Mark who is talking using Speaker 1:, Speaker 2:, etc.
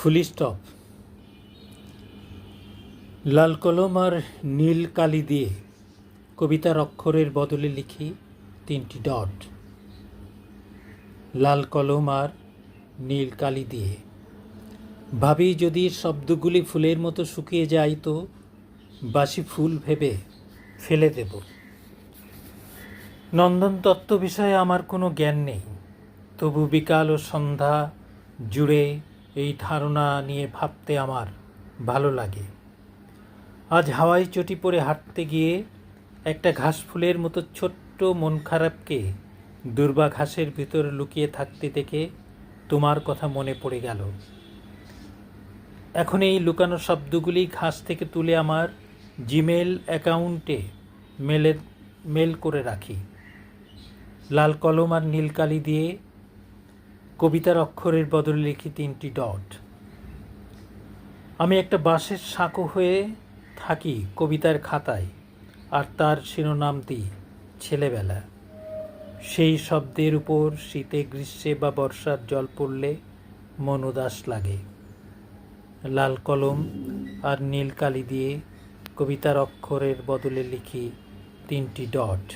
Speaker 1: ফুলি stop. লাল কলম আর নীল কালি দিয়ে কবিতার অক্ষরের বদলে লিখি 3টি ডট। লাল কলম আর নীল কালি দিয়ে ভাবি যদি শব্দগুলি ফুলের মতো শুকিয়ে যায় তো বাসি ফুল ভেবে ফেলে দেব। নন্দন তত্ত্ব বিষয়ে আমার কোনো জ্ঞান নেই, তবু বিকাল ও সন্ধ্যা জুড়ে এই ধারণা নিয়ে ভাবতে আমার ভালো লাগে। আজ হাওয়ায় চটি পরে হাঁটতে গিয়ে একটা ঘাস ফুলের মতো ছোট্ট মন খারাপকে দুর্বা ঘাসের ভিতরে লুকিয়ে থাকতে দেখে তোমার কথা মনে পড়ে গেল। এখন এই লুকানো শব্দগুলি ঘাস থেকে তুলে আমার জিমেল অ্যাকাউন্টে মেল করে রাখি। লাল কলম আর নীল কালি দিয়ে কবিতার অক্ষরের বদলে লিখি 3টি ডট। আমি একটা বাঁশের সাঁকো হয়ে থাকি কবিতার খাতায়, আর তার শিরোনাম দিই ছেলেবেলা। সেই শব্দের উপর শীতে গ্রীষ্মে বা বর্ষার জল পড়লে মন উদাস লাগে। লাল কলম আর নীল কালি দিয়ে কবিতার অক্ষরের বদলে লিখি 3টি ডট।